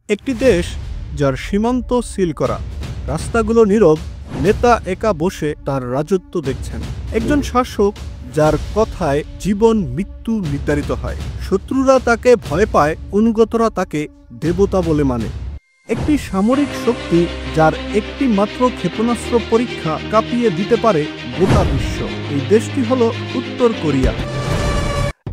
একটি দেশ যার সীমান্ত সিল করা, রাস্তাগুলো নীরব, নেতা একা বসে তার রাজত্ব দেখছেন। একজন শাসক যার কথায় জীবন মৃত্যু নির্ধারিত হয়। শত্রুরা তাকে ভয় পায়, অনুগতরা তাকে দেবতা বলে মানে। একটি সামরিক শক্তি যার একটি মাত্র ক্ষেপণাস্ত্র পরীক্ষা কাঁপিয়ে দিতে পারে গোটা বিশ্ব। এই দেশটি হলো উত্তর কোরিয়া।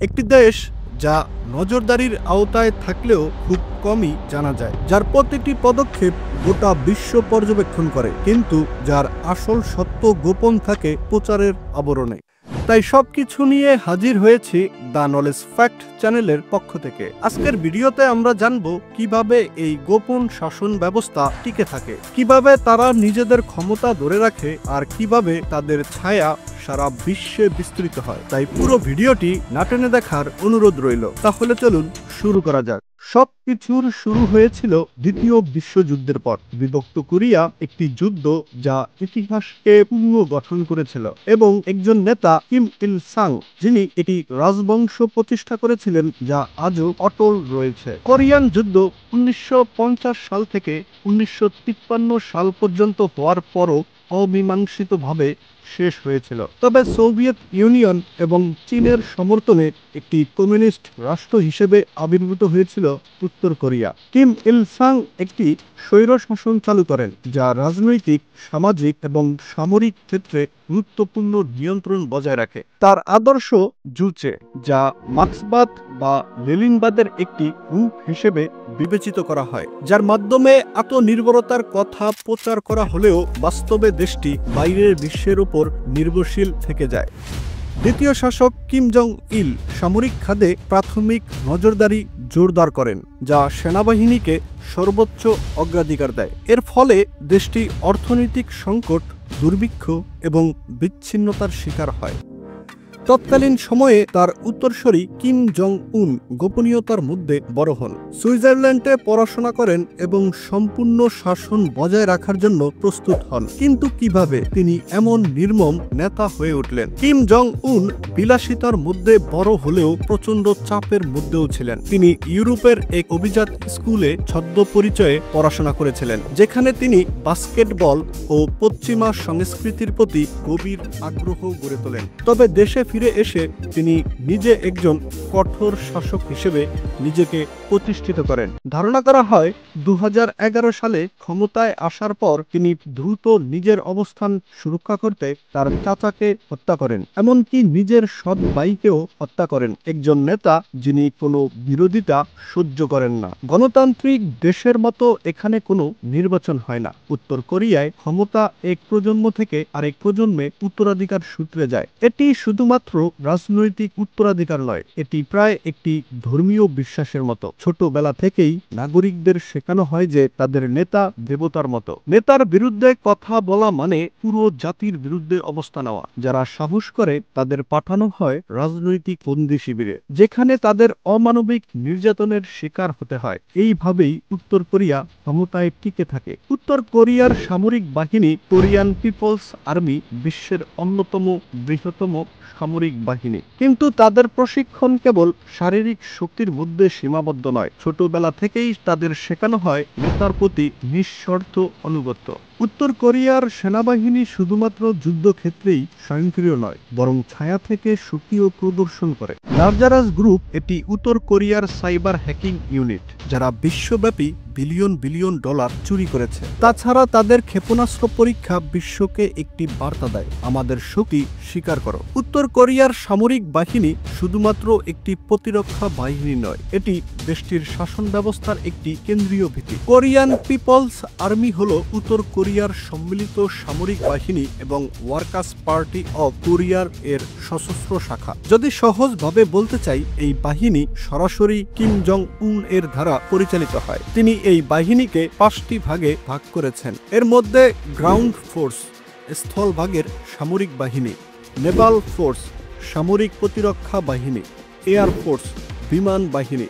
একটি দেশ যা নজরদারির আওতায় থাকলেও খুব কমই জানা যায়, যার প্রতিটি পদক্ষেপ গোটা বিশ্ব পর্যবেক্ষণ করে, কিন্তু যার আসল সত্য গোপন থাকে প্রচারের আবরণে। তাই সবকিছু নিয়ে হাজির হয়েছি দ্য নলেজ ফ্যাক্ট চ্যানেলের পক্ষ থেকে। আজকের ভিডিওতে আমরা জানব কিভাবে এই গোপন শাসন ব্যবস্থা টিকে থাকে, কিভাবে তারা নিজেদের ক্ষমতা ধরে রাখে, আর কিভাবে তাদের ছায়া সারা বিশ্বে বিস্তৃত হয়। তাই পুরো ভিডিওটি না টেনে দেখার অনুরোধ রইল। তাহলে চলুন শুরু করা যাক। সবকিছুর শুরু হয়েছিল দ্বিতীয় বিশ্বযুদ্ধের পর। বিভক্ত কোরিয়া একটি যুদ্ধ যা ইতিহাসকে পুনর্গঠন করেছিল, এবং একজন নেতা কিম ইল সাং, যিনি একটি রাজবংশ প্রতিষ্ঠা করেছিলেন যা আজও অটল রয়েছে। কোরিয়ান যুদ্ধ 1950 সাল থেকে 1953 সাল পর্যন্ত হওয়ার পরও অমীমাংসিতভাবে শেষ হয়েছিল। তবে সোভিয়েত ইউনিয়ন এবং চীনের সমর্থনে একটি কমিউনিস্ট রাষ্ট্র হিসেবে আবির্ভূত হয়েছিল উত্তর কোরিয়া। কিম ইল সাং একটি স্বৈরশাসন চালু করেন যা রাজনৈতিক, সামাজিক এবং সামরিক ক্ষেত্রে গুরুত্বপূর্ণ নিয়ন্ত্রণ বজায় রাখে। তার আদর্শ জুচে, যা মার্ক্সবাদ বা লেনিনবাদের একটি রূপ হিসেবে বিবেচিত করা হয়, যার মাধ্যমে আত্মনির্ভরতার কথা প্রচার করা হলেও বাস্তবে দেশটি বাইরের বিশ্বের উপর নির্ভরশীল থেকে যায়। দ্বিতীয় শাসক কিম জং ইল সামরিক খাতে প্রাথমিক নজরদারি জোরদার করেন, যা সেনাবাহিনীকে সর্বোচ্চ অগ্রাধিকার দেয়। এর ফলে দেশটি অর্থনৈতিক সংকট, দুর্ভিক্ষ এবং বিচ্ছিন্নতার শিকার হয়। তৎকালীন সময়ে তার উত্তরসূরি কিম জং উন গোপনীয়তার মধ্যে বড় হন, সুইজারল্যান্ডে পড়াশোনা করেন এবং সম্পূর্ণ শাসন বজায় রাখার জন্য প্রস্তুত হন। কিন্তু কিভাবে তিনি এমন নির্মম নেতা হয়ে উঠলেন? কিম জং উন বিলাসিতার মধ্যে বড় হলেও প্রচন্ড চাপের মধ্যেও ছিলেন। তিনি ইউরোপের এক অভিজাত স্কুলে ছদ্ম পরিচয়ে পড়াশোনা করেছিলেন, যেখানে তিনি বাস্কেটবল ও পশ্চিমা সংস্কৃতির প্রতি গভীর আগ্রহ গড়ে তোলেন। তবে দেশে ফিরে এসে তিনি নিজে একজন কঠোর শাসক হিসেবে নিজেকে প্রতিষ্ঠিত করেন। ধারণা করা হয় 2011 সালে ক্ষমতায় আসার পর তিনি দ্রুত নিজের অবস্থান সুরক্ষা করতে তার চাচাকে হত্যা করেন, এমনকি নিজের সৎ ভাইকেও হত্যা করেন। একজন নেতা যিনি কোনো বিরোধিতা সহ্য করেন না। গণতান্ত্রিক দেশের মতো এখানে কোনো নির্বাচন হয় না। উত্তর কোরিয়ায় ক্ষমতা এক প্রজন্ম থেকে আরেক প্রজন্মে উত্তরাধিকার সূত্রে যায়। এটি শুধুমাত্র রাজনৈতিক উত্তরাধিকার নয়, এটি প্রায় একটি ধর্মীয় বিশ্বাসের মতো। ছোটবেলা থেকেই নাগরিকদের শেখানো হয় যে তাদের নেতা দেবতার মতো। নেতার বিরুদ্ধে কথা বলা মানে পুরো জাতির বিরুদ্ধে অবস্থান নেওয়া। যারা সাহস করে তাদের পাঠানো হয় রাজনৈতিক বন্দী শিবিরে, যেখানে তাদের অমানবিক নির্যাতনের শিকার হতে হয়। এইভাবেই উত্তর কোরিয়া ক্ষমতায় টিকে থাকে। উত্তর কোরিয়ার সামরিক বাহিনী, কোরিয়ান পিপলস আর্মি, বিশ্বের অন্যতম বৃহত্তম সামরিক বাহিনী, কিন্তু তাদের প্রশিক্ষণ কেবল শারীরিক শক্তির মধ্যে সীমাবদ্ধ নয়। ছোটবেলা থেকেই তাদের শেখানো হয় নেতার প্রতি নিঃশর্ত আনুগত্য। উত্তর কোরিয়ার সেনাবাহিনী শুধুমাত্র যুদ্ধক্ষেত্রেই স্বয়ংক্রিয় নয়, বরং ছায়া থেকে সক্রিয় প্রদর্শন করে। লাজারাস গ্রুপ এটি উত্তর কোরিয়ার সাইবার হ্যাকিং ইউনিট, যারা বিশ্বব্যাপী বিলিয়ন বিলিয়ন ডলার চুরি করেছে। তাছাড়া তাদের ক্ষেপণাস্ত্র পরীক্ষা বিশ্বকে একটি বার্তা দেয়, আমাদের শক্তি স্বীকার করো। উত্তর কোরিয়ার সামরিক বাহিনী শুধুমাত্র একটি প্রতিরক্ষা বাহিনী নয়, এটি দেশটির শাসন ব্যবস্থার একটি কেন্দ্রীয় ভিত্তি। কোরিয়ান পিপলস আর্মি হলো উত্তর কোরিয়ার সম্মিলিত সামরিক বাহিনী এবং ওয়ার্কার্স পার্টি অব কোরিয়ার এর সশস্ত্র শাখা। যদি সহজভাবে বলতে চাই, এই বাহিনী সরাসরি কিম জং উন এর দ্বারা পরিচালিত হয়। তিনি এই বাহিনীকে 5টি ভাগে ভাগ করেছেন। এর মধ্যে গ্রাউন্ড ফোর্স, স্থলভাগের সামরিক বাহিনী; নেভাল ফোর্স, সামরিক প্রতিরক্ষা বাহিনী; এয়ার ফোর্স, বিমান বাহিনী;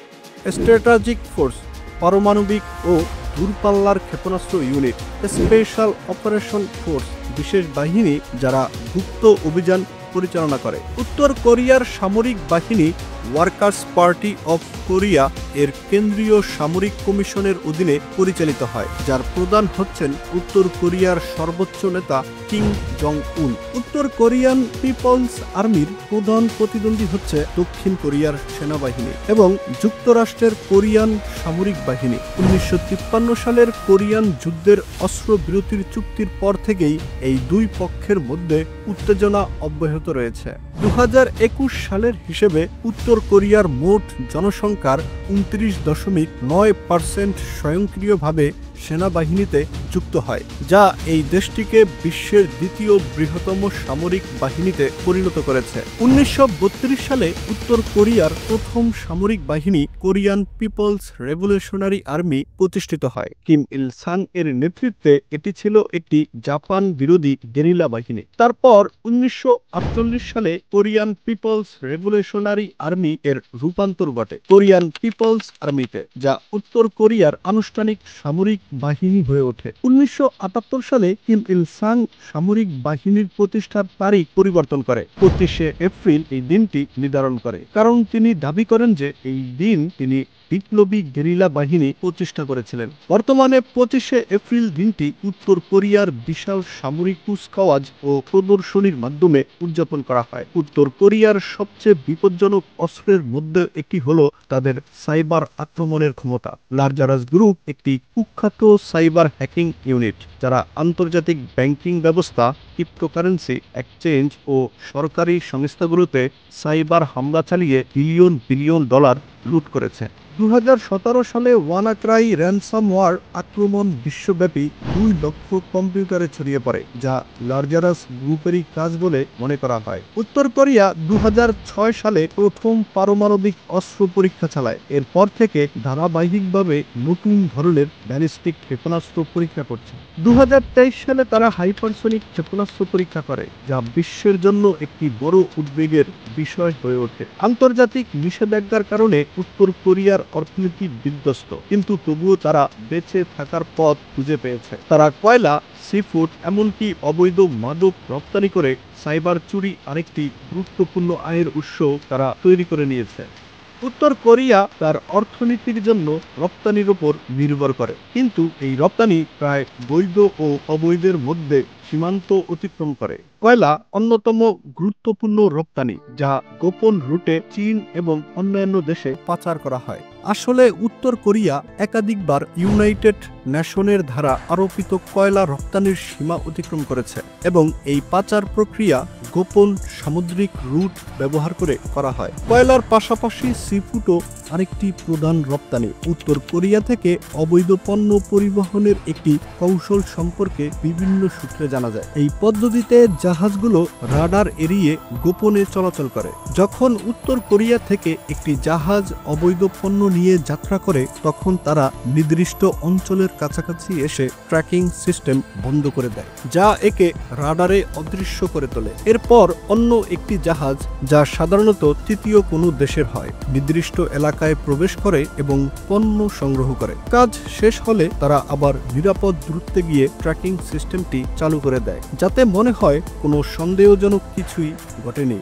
স্ট্র্যাটেজিক ফোর্স, পারমাণবিক ও দূরপাল্লার ক্ষেপণাস্ত্র ইউনিট; স্পেশাল অপারেশন ফোর্স, বিশেষ বাহিনী যারা গুপ্ত অভিযান পরিচালনা করে। উত্তর কোরিয়ার সামরিক বাহিনী ওয়ার্কার্স পার্টি অফ কোরিয়া এর কেন্দ্রীয় সামরিক কমিশনের অধীনে পরিচালিত হয়, যার প্রধান হচ্ছেন উত্তর কোরিয়ার সর্বোচ্চ নেতা কিম জং উন। উত্তর কোরিয়ান পিপলস আর্মির প্রধান প্রতিদ্বন্দ্বী হচ্ছে দক্ষিণ কোরিয়ার সেনাবাহিনী এবং যুক্তরাষ্ট্রের কোরিয়ান সামরিক বাহিনী। 1953 সালের কোরিয়ান যুদ্ধের অস্ত্রবিরতির চুক্তির পর থেকেই এই দুই পক্ষের মধ্যে উত্তেজনা অব্যাহত রয়েছে। 2021 সালের হিসেবে উত্তর কোরিয়ার মোট জনসংখ্যার 29.9% স্বয়ংক্রিয়ভাবে সেনাবাহিনীতে যুক্ত হয়, যা এই দেশটিকে বিশ্বের দ্বিতীয় বৃহত্তম সামরিক বাহিনীতে পরিণত করেছে। 1932 সালে উত্তর কোরিয়ার প্রথম সামরিক বাহিনী কোরিয়ান পিপলস রেভলিউশনারি আর্মি প্রতিষ্ঠিত হয়। কিম ইল সাং এর নেতৃত্বে এটি ছিল একটি জাপান বিরোধী গেরিলা বাহিনী। তারপর 1948 সালে কোরিয়ান পিপলস রেভলিউশনারি আর্মি এর রূপান্তর ঘটে কোরিয়ান পিপলস আর্মিতে, যা উত্তর কোরিয়ার আনুষ্ঠানিক সামরিক বাহিনী হয়ে ওঠে। 1978 সালে কিম ইল সাং সামরিক বাহিনীর প্রতিষ্ঠার তারিখ পরিবর্তন করে 25শে এপ্রিল এই দিনটি নির্ধারণ করে, কারণ তিনি দাবি করেন যে এই দিন তিনি বিপ্লবী গেরিলা বাহিনী প্রতিষ্ঠা করেছিলেন। বর্তমানে 25শে এপ্রিল দিনটি উত্তর কোরিয়ার বিশাল সামরিক কুচকাওয়াজ ও প্রদর্শনীর মাধ্যমে উদযাপন করা হয়। উত্তর কোরিয়ার সবচেয়ে বিপজ্জনক অস্ত্রের মধ্যে একটি হলো তাদের সাইবার আক্রমণের ক্ষমতা। লারজারাস গ্রুপ একটি কুখ্যাত সাইবার হ্যাকিং ইউনিট, যারা আন্তর্জাতিক ব্যাংকিং ব্যবস্থা, ক্রিপ্টোকারেন্সি এক্সচেঞ্জ ও সরকারি সংস্থাগুলোতে সাইবার হামলা চালিয়ে বিলিয়ন বিলিয়ন ডলার লুট করেছে। 2017 সালে ওয়ানাক্রাই র্যানসামওয়্যার আক্রমণ বিশ্বব্যাপী 2 লক্ষ কম্পিউটারে ছড়িয়ে পড়ে, যা লারজারাস গ্রুপেরই কাজ বলে মনে করা হয়। উত্তর কোরিয়া 2006 সালে প্রথম পারমাণবিক অস্ত্র পরীক্ষা চালায়। এরপর থেকে ধারাবাহিকভাবে নতুন ধরনের ব্যালিস্টিক ক্ষেপণাস্ত্র পরীক্ষা করছে। 2023 সালে তারা হাইপারসনিক ক্ষেপণাস্ত্র পরীক্ষা করে, যা বিশ্বের জন্য একটি বড় উদ্বেগের বিষয় হয়ে ওঠে। আন্তর্জাতিক নিষেধাজ্ঞার কারণে উত্তর কোরিয়ার অর্থনীতি বিধ্বস্ত, কিন্তু তবুও তারা বেঁচে থাকার পথ খুঁজে পেয়েছে। তারা কয়লা, সিফুড, এমনকি অবৈধ মাদক রপ্তানি করে সাইবার চুরি আরেকটি গুরুত্বপূর্ণ আয়ের উৎস তারা তৈরি করে নিয়েছে। উত্তর কোরিয়া তার অর্থনীতির জন্য রপ্তানির উপর নির্ভর করে, কিন্তু এই রপ্তানি প্রায় বৈধ ও অবৈধের মধ্যে সীমান্ত অতিক্রম করে। কয়লা অন্যতম গুরুত্বপূর্ণ রপ্তানি, যা গোপন রুটে চীন এবং অন্যান্য দেশে পাচার করা হয়। আসলে উত্তর কোরিয়া একাধিকবার ইউনাইটেড নেশনের ধারা আরোপিত কয়লা রপ্তানির সীমা অতিক্রম করেছে এবং এই পাচার প্রক্রিয়া গোপন সামুদ্রিক রুট ব্যবহার করে করা হয়। কয়লার পাশাপাশি সিফুডও আরেকটি প্রধান রপ্তানি। উত্তর কোরিয়া থেকে অবৈধ পণ্য পরিবহনের একটি কৌশল সম্পর্কে বিভিন্ন সূত্রে জানা যায়। এই পদ্ধতিতে জাহাজগুলো রাডার এড়িয়ে গোপনে চলাচল করে। যখন উত্তর কোরিয়া থেকে একটি জাহাজ অবৈধ পণ্য নিয়ে যাত্রা করে, তখন তারা নির্দিষ্ট অঞ্চলের কাছাকাছি এসে ট্র্যাকিং সিস্টেম বন্ধ করে দেয়, যা একে রাডারে অদৃশ্য করে তোলে। এরপর অন্য একটি জাহাজ, যা সাধারণত তৃতীয় কোনো দেশের হয়, নির্দিষ্ট এলাকায় প্রবেশ করে এবং পণ্য সংগ্রহ করে। কাজ শেষ হলে তারা আবার নিরাপদ দূরত্বে গিয়ে ট্র্যাকিং সিস্টেমটি চালু করে দেয়, যাতে মনে হয় কোনো সন্দেহজনক কিছুই ঘটেনি।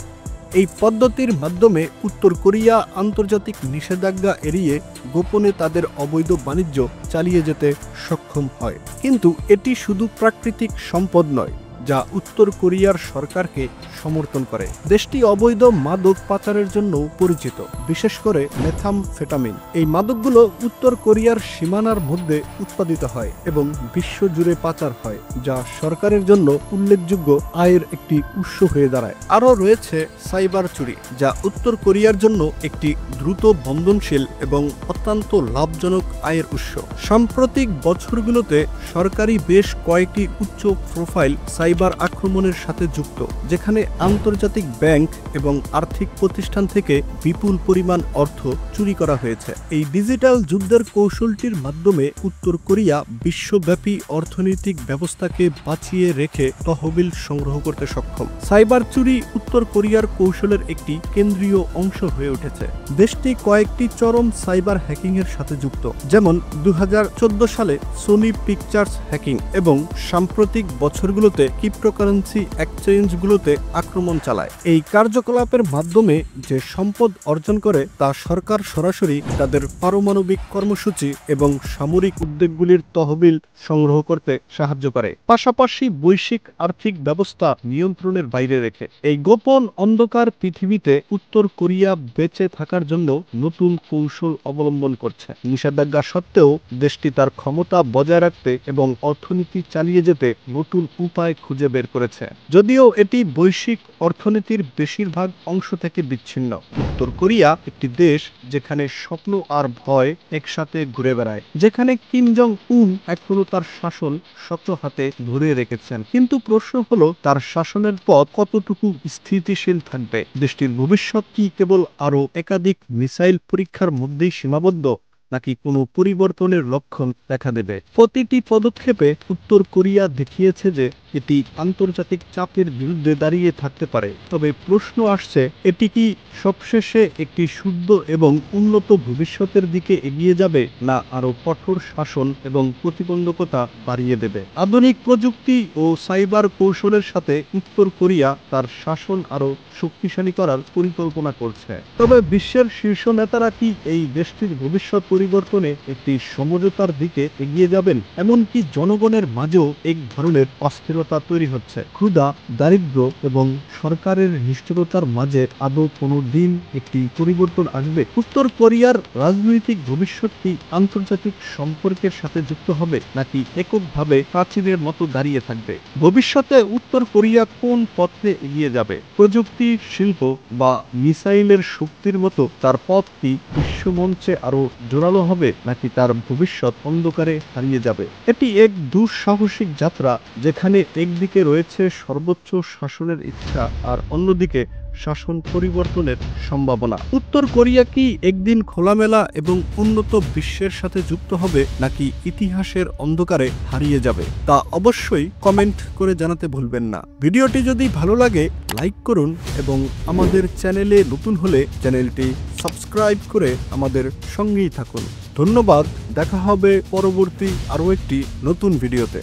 এই পদ্ধতির মাধ্যমে উত্তর কোরিয়া আন্তর্জাতিক নিষেধাজ্ঞা এড়িয়ে গোপনে তাদের অবৈধ বাণিজ্য চালিয়ে যেতে সক্ষম হয়। কিন্তু এটি শুধু প্রাকৃতিক সম্পদ নয়, যা উত্তর কোরিয়ার সরকারকে সমর্থন করে। দেশটি অবৈধ মাদক পাচারের জন্য পরিচিত, বিশেষ করে মেথামফেটামিন। এই মাদকগুলো উত্তর কোরিয়ার সীমানার মধ্যে উৎপাদিত হয় এবং বিশ্বজুড়ে পাচার হয়, যা সরকারের জন্য উল্লেখযোগ্য আয়ের একটি উৎস হয়ে দাঁড়ায়। আরও রয়েছে সাইবার চুরি, যা উত্তর কোরিয়ার জন্য একটি দ্রুত বন্ধনশীল এবং অত্যন্ত লাভজনক আয়ের উৎস। সাম্প্রতিক বছরগুলোতে সরকারি বেশ কয়েকটি উচ্চ প্রোফাইল সাইবার আক্রমণের সাথে যুক্ত, যেখানে আন্তর্জাতিক ব্যাংক এবং আর্থিক প্রতিষ্ঠান থেকে বিপুল পরিমাণ অর্থ চুরি করা হয়েছে। এই ডিজিটাল যুদ্ধের কৌশলটির মাধ্যমে উত্তর কোরিয়া বিশ্বব্যাপী অর্থনৈতিক ব্যবস্থাকে বাঁচিয়ে রেখে তহবিল সংগ্রহ করতে সক্ষম। সাইবার চুরি উত্তর কোরিয়ার কৌশলের একটি কেন্দ্রীয় অংশ হয়ে উঠেছে। দেশটি কয়েকটি চরম সাইবার হ্যাকিং এর সাথে যুক্ত, যেমন 2014 সালে সোনি পিকচার্স হ্যাকিং এবং সাম্প্রতিক বছরগুলোতে ক্রিপ্টোকারেন্সি এক্সচেঞ্জগুলোতে আক্রমণ চালায়। এই কার্যকলাপের মাধ্যমে যে সম্পদ অর্জন করে তা সরকার সরাসরি তাদের পারমাণবিক কর্মসূচি এবং সামরিক উদ্যোগগুলির তহবিল সংগ্রহ করতে সাহায্য করে, পাশাপাশি বৈশ্বিক আর্থিক ব্যবস্থা নিয়ন্ত্রণের বাইরে রেখে। এই গোপন অন্ধকার পৃথিবীতে উত্তর কোরিয়া বেঁচে থাকার জন্য নতুন কৌশল অবলম্বন করছে। নিষেধাজ্ঞা সত্ত্বেও দেশটি তার ক্ষমতা বজায় রাখতে এবং অর্থনীতি চালিয়ে যেতে নতুন উপায় খুঁজে বের করেছে, যদিও এটি বৈশ্বিক অর্থনীতির বেশিরভাগ অংশ থেকে বিচ্ছিন্ন। উত্তর কোরিয়া একটি দেশ যেখানে স্বপ্ন আর ভয় একসাথে ঘুরে বেড়ায়, যেখানে কিম জং উন এখনো তার শাসন শক্ত হাতে ধরে রেখেছেন। কিন্তু প্রশ্ন হলো, তার শাসনের পথ কতটুকু স্থিতিশীল থাকবে? দেশটির ভবিষ্যৎ কি কেবল আরও একাধিক মিসাইল পরীক্ষার মধ্যেই সীমাবদ্ধ, নাকি কোনো পরিবর্তনের লক্ষণ দেখা দেবে? প্রতিটি পদক্ষেপে উত্তর কোরিয়া দেখিয়েছে যে এটি আন্তর্জাতিক চাপের বিরুদ্ধে দাঁড়িয়ে থাকতে পারে। তবে প্রশ্ন আসছে, এটি কি সবশেষে একটি শুদ্ধ এবং উন্নত ভবিষ্যতের দিকে এগিয়ে যাবে, না আরও কঠোর শাসন এবং প্রতিবন্ধকতা বাড়িয়ে দেবে? আধুনিক প্রযুক্তি ও সাইবার কৌশলের সাথে উত্তর কোরিয়া তার শাসন আরও শক্তিশালী করার পরিকল্পনা করছে। তবে বিশ্বের শীর্ষ নেতারা কি এই দেশটির ভবিষ্যৎ পরিবর্তনে একটি সমঝোতার দিকে এগিয়ে যাবেন? এমনকি জনগণের মাঝেও এক ধরনের অস্থিরতা তৈরি হচ্ছে। ক্ষুধা, দারিদ্র্য এবং সরকারের নিষ্ঠুরতার মাঝে আদৌ কোনো দিন একটি পরিবর্তন আসবে? উত্তর কোরিয়ার রাজনৈতিক ভবিষ্যৎ কি আন্তর্জাতিক সম্পর্কের সাথে যুক্ত হবে, নাকি এককভাবে প্রাচীরের মতো দাঁড়িয়ে থাকবে? ভবিষ্যতে উত্তর কোরিয়া কোন পথে এগিয়ে যাবে? প্রযুক্তি, শিল্প বা মিসাইলের শক্তির মতো তার পথ কি বিশ্বমঞ্চে আরো জোরালো হবে, নাকি তার ভবিষ্যৎ অন্ধকারে হারিয়ে যাবে? এটি এক দুঃসাহসিক যাত্রা, যেখানে একদিকে রয়েছে সর্বোচ্চ শাসনের ইচ্ছা আর অন্যদিকে শাসন পরিবর্তনের সম্ভাবনা। উত্তর কোরিয়া কি একদিন খোলামেলা এবং উন্নত বিশ্বের সাথে যুক্ত হবে, নাকি ইতিহাসের অন্ধকারে হারিয়ে যাবে? তা অবশ্যই কমেন্ট করে জানাতে ভুলবেন না। ভিডিওটি যদি ভালো লাগে লাইক করুন এবং আমাদের চ্যানেলে নতুন হলে চ্যানেলটি সাবস্ক্রাইব করে আমাদের সঙ্গেই থাকুন। ধন্যবাদ। দেখা হবে পরবর্তী আরও একটি নতুন ভিডিওতে।